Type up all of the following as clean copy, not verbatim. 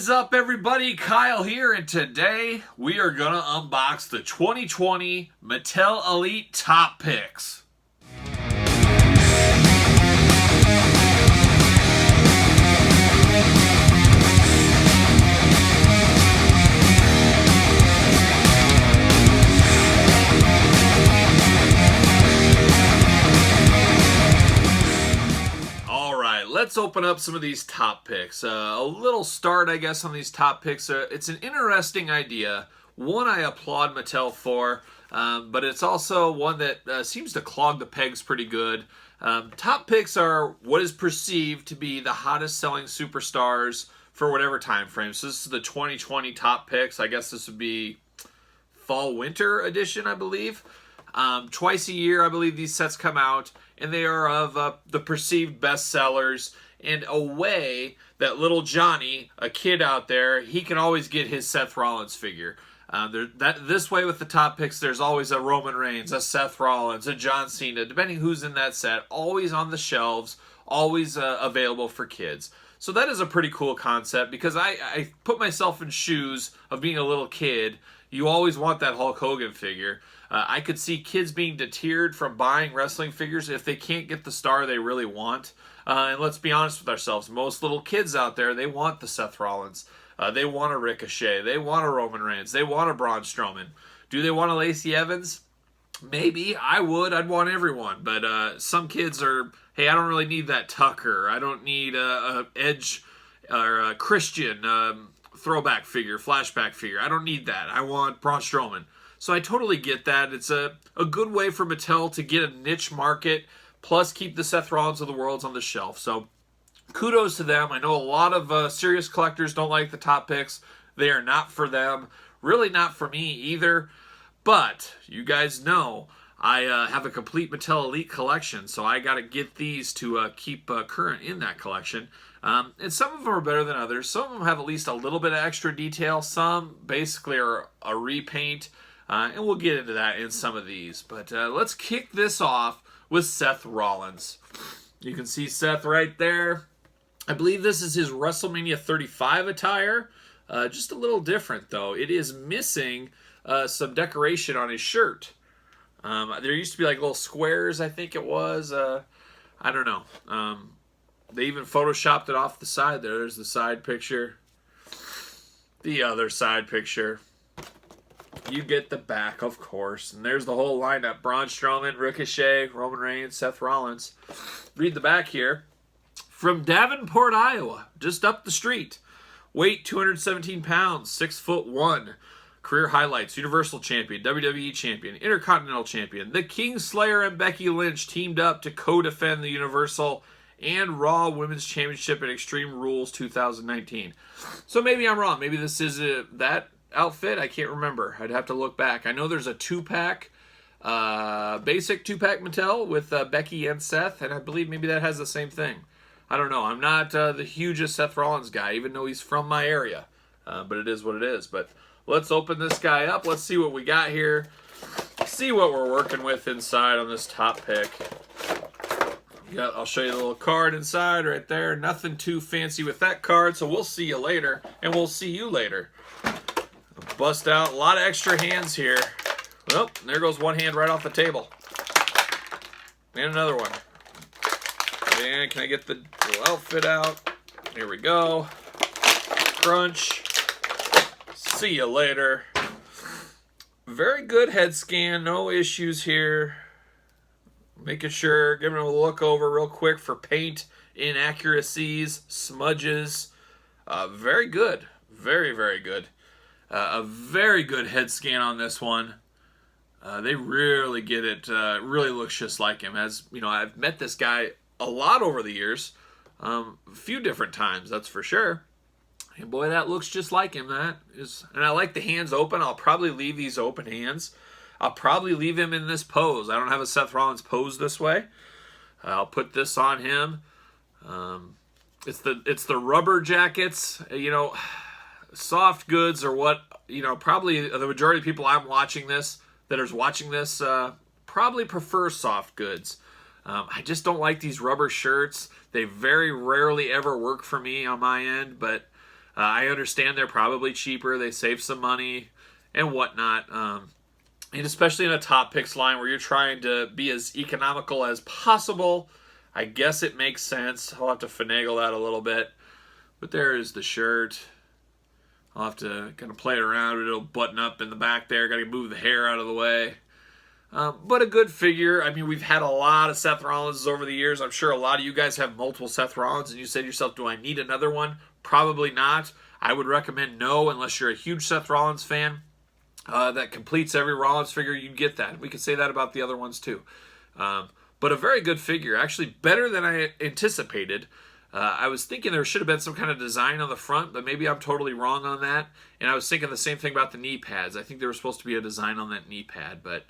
What's up, everybody? Kyle here, and today we are going to unbox the 2020 Mattel Elite Top Picks. Let's open up some of these top picks. A little start, I guess, on these top picks. It's an interesting idea. One I applaud Mattel for, but it's also one that seems to clog the pegs pretty good. Top picks are what is perceived to be the hottest selling superstars for whatever time frame. So this is the 2020 top picks. I guess this would be fall-winter edition, I believe. Twice a year, I believe these sets come out, and they are of the perceived bestsellers, and a way that little Johnny, a kid out there, he can always get his Seth Rollins figure. This way with the top picks, there's always a Roman Reigns, a Seth Rollins, a John Cena, depending who's in that set, always on the shelves, always available for kids. So that is a pretty cool concept, because I put myself in shoes of being a little kid. You always want that Hulk Hogan figure. I could see kids being deterred from buying wrestling figures if they can't get the star they really want. And let's be honest with ourselves. Most little kids out there, they want the Seth Rollins. They want a Ricochet. They want a Roman Reigns. They want a Braun Strowman. Do they want a Lacey Evans? Maybe. I would. I'd want everyone. But some kids are, hey, I don't really need that Tucker. I don't need a Edge or a Christian throwback figure, flashback figure. I don't need that. I want Braun Strowman. So I totally get that. It's a good way for Mattel to get a niche market, plus keep the Seth Rollins of the worlds on the shelf. So kudos to them. I know a lot of serious collectors don't like the top picks. They are not for them. Really not for me either. But you guys know I have a complete Mattel Elite collection, so I got to get these to keep current in that collection. And some of them are better than others. Some of them have at least a little bit of extra detail. Some basically are a repaint. And we'll get into that in some of these. But let's kick this off with Seth Rollins. You can see Seth right there. I believe this is his WrestleMania 35 attire. Just a little different, though. It is missing some decoration on his shirt. There used to be like little squares, I think it was. I don't know. They even photoshopped it off the side there. There's the side picture. The other side picture. You get the back, of course. And there's the whole lineup. Braun Strowman, Ricochet, Roman Reigns, Seth Rollins. Read the back here. From Davenport, Iowa, just up the street. Weight, 217 pounds, 6'1". Career highlights, Universal Champion, WWE Champion, Intercontinental Champion. The Kingslayer and Becky Lynch teamed up to co-defend the Universal and Raw Women's Championship at Extreme Rules 2019. So maybe I'm wrong. Maybe this is that outfit. I can't remember. I'd have to look back. I know there's a two-pack, basic two-pack Mattel with Becky and Seth, and I believe maybe that has the same thing. I don't know. I'm not the hugest Seth Rollins guy, even though he's from my area. But it is what it is. But let's open this guy up. Let's see what we got here. See what we're working with inside on this top pick. I'll show you the little card inside right there. Nothing too fancy with that card, so we'll see you later, and we'll see you later. Bust out a lot of extra hands here. Well, there goes one hand right off the table. And another one. And can I get the little outfit out? Here we go. Crunch. See you later. Very good head scan. No issues here. Making sure, giving it a look over real quick for paint inaccuracies, smudges. Very good. Very, very good. A very good head scan on this one. They really get it. Really looks just like him. As you know, I've met this guy a lot over the years, a few different times, that's for sure. And boy, that looks just like him. That is, and I like the hands open. I'll probably leave these open hands. I'll probably leave him in this pose. I don't have a Seth Rollins pose this way. I'll put this on him. It's the rubber jackets. You know. Soft goods are what, you know, probably the majority of people I'm watching this, that are watching this, probably prefer soft goods. I just don't like these rubber shirts. They very rarely ever work for me on my end, but I understand they're probably cheaper. They save some money and whatnot. And especially in a top picks line where you're trying to be as economical as possible, I guess it makes sense. I'll have to finagle that a little bit. But there is the shirt. I'll have to kind of play it around. It'll button up in the back there. Got to move the hair out of the way. But a good figure. I mean, we've had a lot of Seth Rollins over the years. I'm sure a lot of you guys have multiple Seth Rollins, and you say to yourself, do I need another one? Probably not. I would recommend no, unless you're a huge Seth Rollins fan. That completes every Rollins figure, you get that. We could say that about the other ones too. But a very good figure. Actually, better than I anticipated. I was thinking there should have been some kind of design on the front, but maybe I'm totally wrong on that. And I was thinking the same thing about the knee pads. I think there was supposed to be a design on that knee pad, but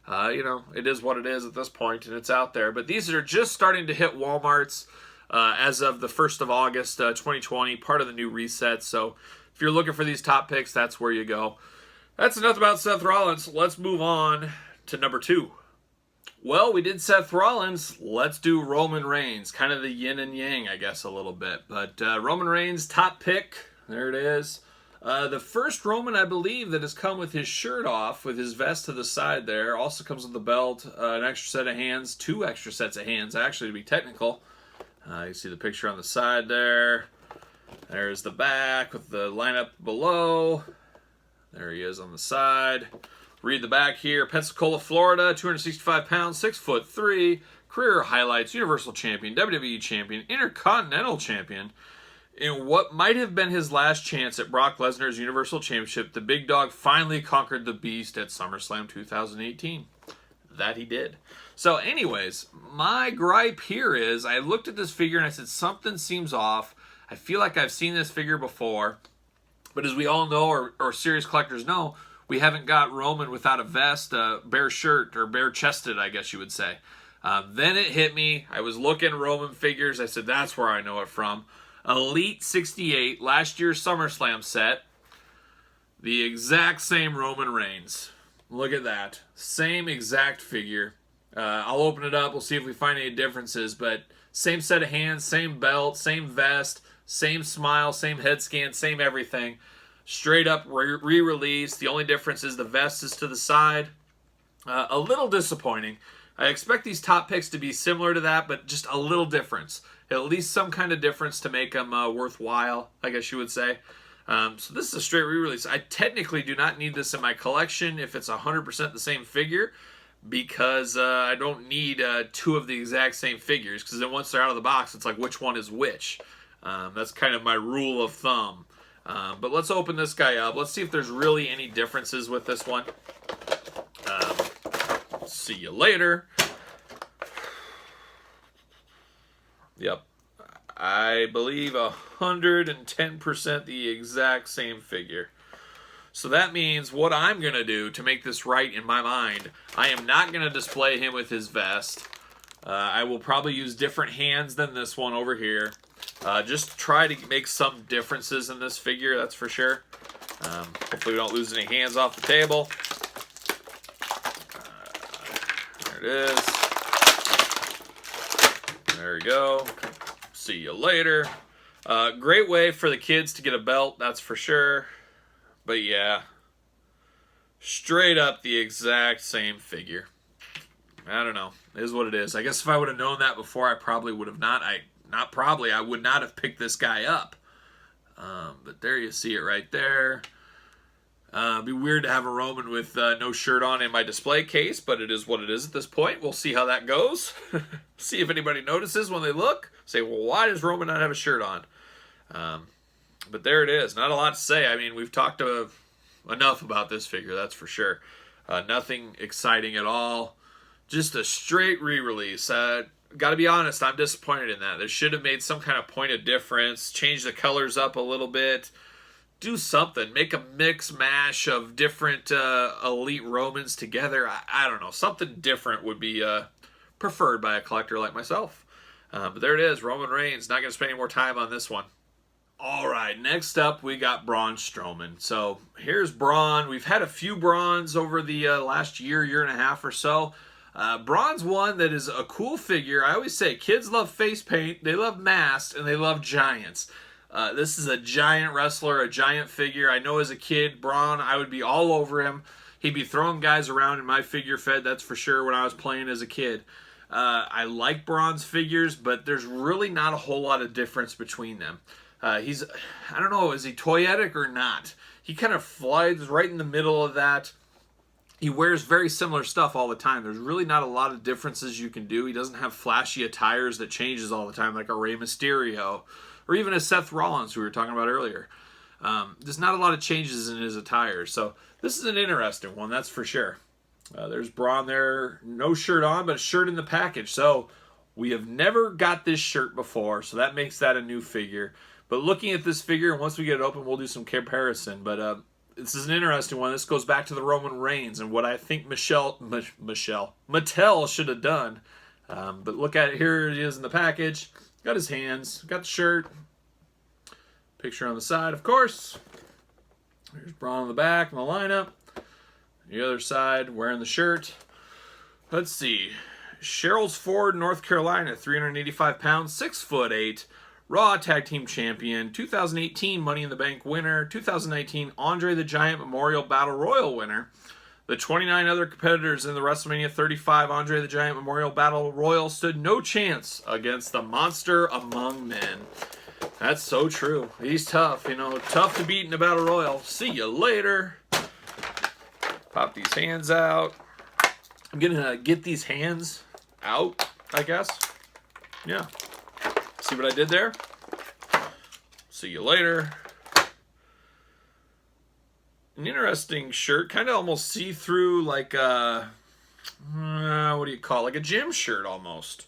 it is what it is at this point, and it's out there. But these are just starting to hit Walmarts as of the 1st of August, 2020, part of the new reset. So if you're looking for these top picks, that's where you go. That's enough about Seth Rollins. Let's move on to number 2. Well, we did Seth Rollins. Let's do Roman Reigns. Kind of the yin and yang, I guess, a little bit. But Roman Reigns, top pick. There it is. The first Roman, I believe, that has come with his shirt off, with his vest to the side there. Also comes with the belt, an extra set of hands, 2 extra sets of hands, actually, to be technical. You see the picture on the side there. There's the back with the lineup below. There he is on the side. Read the back here. Pensacola, Florida, 265 pounds, 6'3", career highlights, Universal Champion, WWE Champion, Intercontinental Champion. In what might have been his last chance at Brock Lesnar's Universal Championship, the big dog finally conquered the beast at SummerSlam 2018. That he did. So anyways, my gripe here is I looked at this figure and I said, something seems off. I feel like I've seen this figure before. But as we all know, or serious collectors know, we haven't got Roman without a vest, bare shirt, or bare-chested, I guess you would say. Then it hit me. I was looking Roman figures. I said, that's where I know it from. Elite 68, last year's SummerSlam set. The exact same Roman Reigns. Look at that. Same exact figure. I'll open it up. We'll see if we find any differences. But same set of hands, same belt, same vest, same smile, same head scan, same everything. Straight up re-release. The only difference is the vest is to the side. A little disappointing. I expect these top picks to be similar to that, but just a little difference. At least some kind of difference to make them worthwhile, I guess you would say. So this is a straight re-release. I technically do not need this in my collection if it's 100% the same figure, because I don't need 2 of the exact same figures, because then once they're out of the box, it's like which one is which. That's kind of my rule of thumb. But let's open this guy up. Let's see if there's really any differences with this one. See you later. Yep. I believe 110% the exact same figure. So that means what I'm going to do to make this right in my mind, I am not going to display him with his vest. I will probably use different hands than this one over here. Just try to make some differences in this figure, that's for sure. Hopefully we don't lose any hands off the table. There it is. There we go. See you later. Great way for the kids to get a belt, that's for sure. But yeah, straight up the exact same figure. I don't know. It is what it is. I guess if I would have known that before, I probably would have not. I would not have picked this guy up. But there you see it right there. It'd be weird to have a Roman with no shirt on in my display case, but it is what it is at this point. We'll see how that goes. See if anybody notices when they look. Say, well, why does Roman not have a shirt on? But there it is. Not a lot to say. I mean, we've talked enough about this figure, that's for sure. Nothing exciting at all. Just a straight re-release. Got to be honest, I'm disappointed in that. They should have made some kind of point of difference, change the colors up a little bit, do something, make a mix mash of different elite Romans together. I don't know, something different would be preferred by a collector like myself. But there it is, Roman Reigns. Not going to spend any more time on this one. All right, next up we got Braun Strowman. So here's Braun. We've had a few Brauns over the last year and a half or so. Braun's one that is a cool figure. I always say kids love face paint, they love masks, and they love giants. This is a giant wrestler, a giant figure. I know as a kid, Braun, I would be all over him. He'd be throwing guys around in my figure fed, that's for sure, when I was playing as a kid. I like Braun's figures, but there's really not a whole lot of difference between them. I don't know, is he toyetic or not? He kind of flies right in the middle of that. He wears very similar stuff all the time. There's really not a lot of differences you can do. He doesn't have flashy attires that changes all the time, like a Rey Mysterio, or even a Seth Rollins, who we were talking about earlier. There's not a lot of changes in his attire. So this is an interesting one, that's for sure. There's Braun there, no shirt on, but a shirt in the package. So we have never got this shirt before, so that makes that a new figure. But looking at this figure, and once we get it open, we'll do some comparison. But this is an interesting one. This goes back to the Roman Reigns and what I think Mattel should have done. But look at it. Here it is in the package. Got his hands. Got the shirt. Picture on the side, of course. There's Braun on the back in the lineup. The other side, wearing the shirt. Let's see. Cheryl's Ford, North Carolina, 385 pounds, 6'8", Raw Tag Team Champion, 2018 Money in the Bank winner, 2019 Andre the Giant Memorial Battle Royal winner. The 29 other competitors in the WrestleMania 35 Andre the Giant Memorial Battle Royal stood no chance against the monster among men. That's so true. He's tough, tough to beat in a Battle Royal. See you later. Pop these hands out. I'm going to get these hands out, I guess. Yeah. See what I did there? See you later. An interesting shirt. Kind of almost see-through, like a... what do you call it? Like a gym shirt, almost.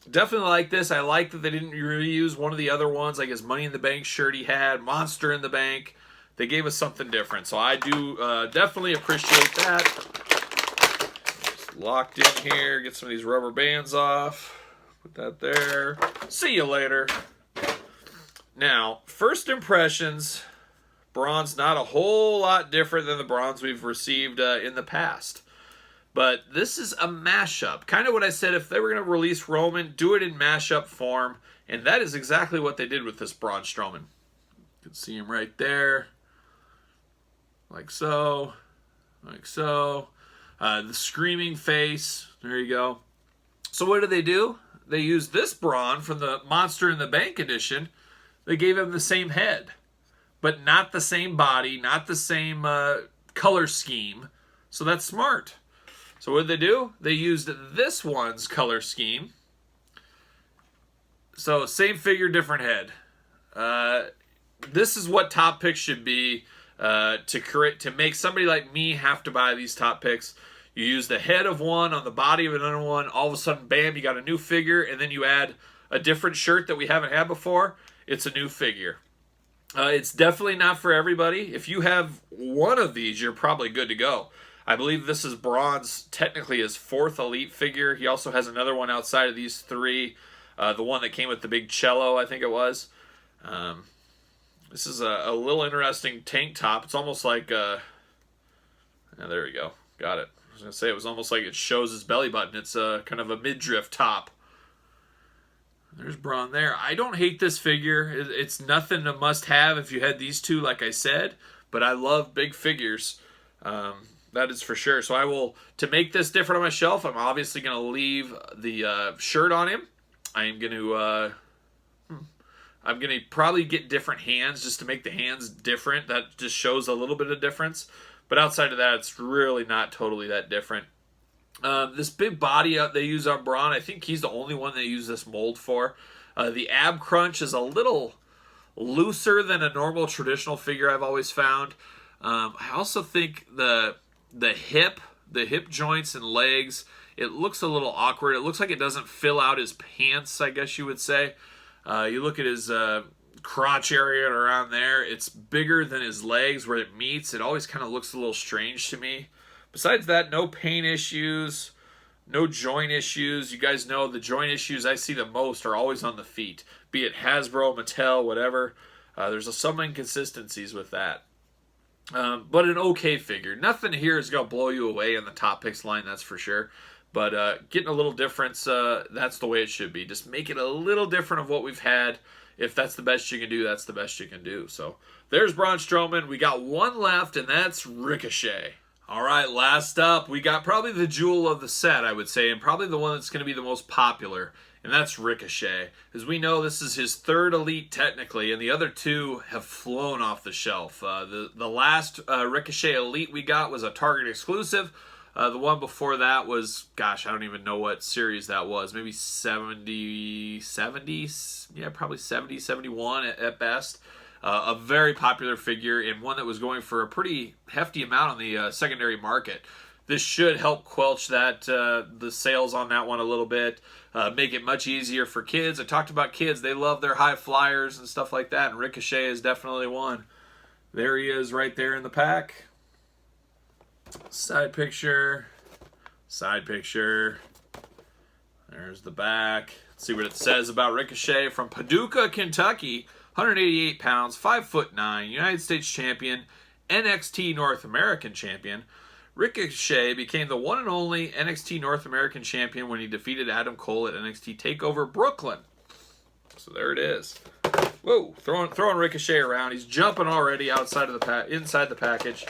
Definitely like this. I like that they didn't reuse one of the other ones, like his Money in the Bank shirt he had, Monster in the Bank. They gave us something different, so I do definitely appreciate that. Just locked in here. Get some of these rubber bands off. Put that there. See you later. Now, first impressions, Braun's not a whole lot different than the Brauns we've received in the past. But this is a mashup. Kind of what I said, if they were going to release Roman, do it in mashup form. And that is exactly what they did with this Braun Strowman. You can see him right there. Like so. Like so. The screaming face. There you go. So what did they do? They used this Braun from the Monster in the Bank edition. They gave him the same head. But not the same body. Not the same color scheme. So that's smart. So what did they do? They used this one's color scheme. So same figure, different head. This is what top picks should be to make somebody like me have to buy these top picks. You use the head of one on the body of another one. All of a sudden, bam, you got a new figure. And then you add a different shirt that we haven't had before. It's a new figure. It's definitely not for everybody. If you have one of these, you're probably good to go. I believe this is Braun's, technically his 4th Elite figure. He also has another one outside of these 3. The one that came with the big cello, I think it was. This is a little interesting tank top. It's almost like... there we go. Got it. I was going to say it was almost like it shows his belly button. It's kind of a midriff top. There's Braun there. I don't hate this figure. It's nothing a must-have if you had these two, like I said. But I love big figures. That is for sure. So I will, to make this different on my shelf, I'm obviously going to leave the shirt on him. I'm going to probably get different hands just to make the hands different. That just shows a little bit of difference. But outside of that, it's really not totally that different. This big body they use on Braun, I think he's the only one they use this mold for. The ab crunch is a little looser than a normal traditional figure I've always found. I also think the hip joints and legs, it looks a little awkward. It looks like it doesn't fill out his pants, I guess you would say. You look at his crotch area and around there, it's bigger than his legs where it meets. It always kind of looks a little strange to me. Besides that, no paint issues, no joint issues. You guys know the joint issues I see the most are always on the feet, be it Hasbro, Mattel, whatever. There's some inconsistencies with that. But an okay figure. Nothing here is going to blow you away in the top picks line, that's for sure. But getting a little difference, that's the way it should be. Just make it a little different of what we've had. if that's the best you can do, that's the best you can do. So there's Braun Strowman. We got one left, and that's Ricochet. All right, last up, we got probably the jewel of the set, I would say, and probably the one that's going to be the most popular, and that's Ricochet. As we know, this is his third Elite technically, and the other two have flown off the shelf. The last Ricochet Elite we got was a Target exclusive. The one before that was, gosh, I don't even know what series that was. Maybe 70, yeah, probably 70, 71 at best. A very popular figure and one that was going for a pretty hefty amount on the secondary market. This should help quelch that the sales on that one a little bit, make it much easier for kids. I talked about kids. They love their high flyers and stuff like that, and Ricochet is definitely one. There he is right there in the pack. Side picture. Side picture. There's the back. Let's see what it says about Ricochet from Paducah, Kentucky. 188 pounds, 5'9", United States champion, NXT North American champion. Ricochet became the one and only NXT North American champion when he defeated Adam Cole at NXT TakeOver Brooklyn. So there it is. Whoa, throwing Ricochet around. He's jumping already outside of the inside the package.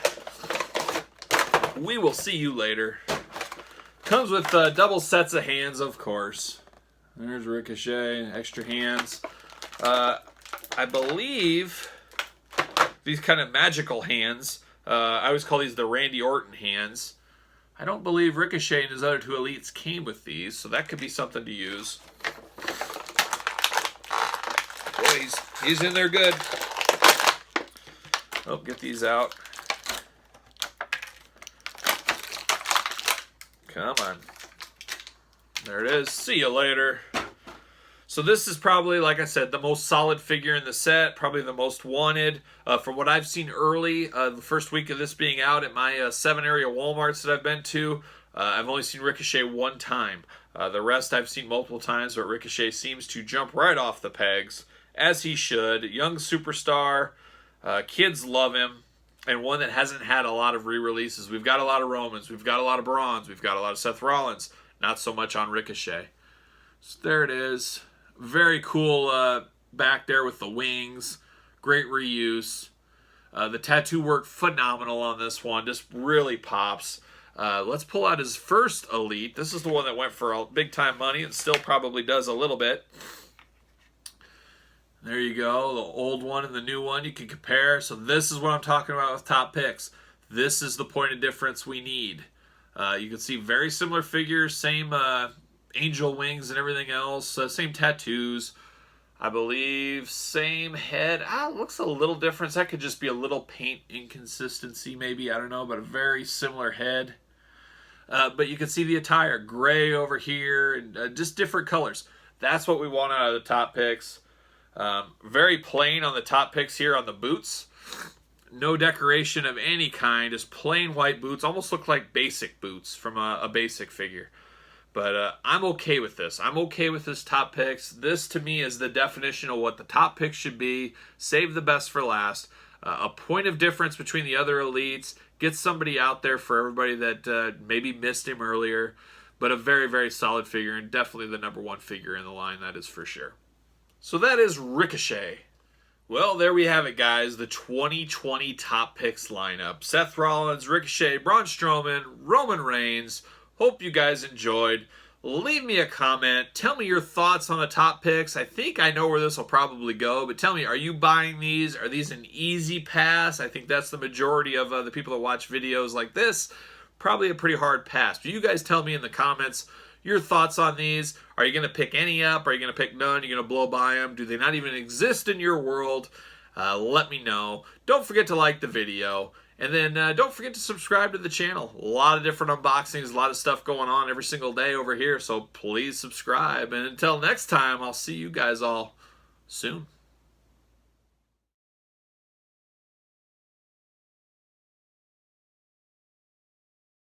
We will see you later. Comes with double sets of hands, of course. There's Ricochet, extra hands. I believe these kind of magical hands, I always call these the Randy Orton hands. I don't believe Ricochet and his other two Elites came with these, so that could be something to use. Boy, he's in there good. Oh, get these out. Come on. There it is. See you later. So this is probably, like I said, the most solid figure in the set, probably the most wanted. From what I've seen early, the first week of this being out at my 7 area Walmarts that I've been to, I've only seen Ricochet one time. The rest I've seen multiple times, but Ricochet seems to jump right off the pegs, as he should. Young superstar, kids love him, and one that hasn't had a lot of re-releases. We've got a lot of Romans, we've got a lot of Brauns, we've got a lot of Seth Rollins, not so much on Ricochet. So there it is. Very cool back there with the wings. Great reuse. The tattoo work phenomenal on this one. Just really pops. Let's pull out his first Elite. This is the one that went for big time money and still probably does a little bit. There you go. The old one and the new one you can compare. So this is what I'm talking about with top picks. This is the point of difference we need. You can see very similar figures. Same angel wings and everything else, same tattoos, I believe, same head. Looks a little different. That could just be a little paint inconsistency maybe, I don't know, but a very similar head. But you can see the attire, gray over here, and just different colors. That's what we want out of the top picks. Very plain on the top picks here on the boots. No decoration of any kind, just plain white boots, almost look like basic boots from a basic figure. But I'm okay with this. I'm okay with this top picks. This, to me, is the definition of what the top picks should be. Save the best for last. A point of difference between the other Elites. Get somebody out there for everybody that maybe missed him earlier. But a very, very solid figure, and definitely the number one figure in the line, that is for sure. So that is Ricochet. Well, there we have it, guys. The 2020 top picks lineup. Seth Rollins, Ricochet, Braun Strowman, Roman Reigns. Hope you guys enjoyed. Leave me a comment. Tell me your thoughts on the top picks. I think I know where this will probably go, but tell me, are you buying these? Are these an easy pass? I think that's the majority of the people that watch videos like this. Probably a pretty hard pass. But you guys tell me in the comments your thoughts on these. Are you going to pick any up? Are you going to pick none? Are you going to blow by them? Do they not even exist in your world? Let me know. Don't forget to like the video. And then don't forget to subscribe to the channel. A lot of different unboxings, a lot of stuff going on every single day over here. So please subscribe. And until next time, I'll see you guys all soon.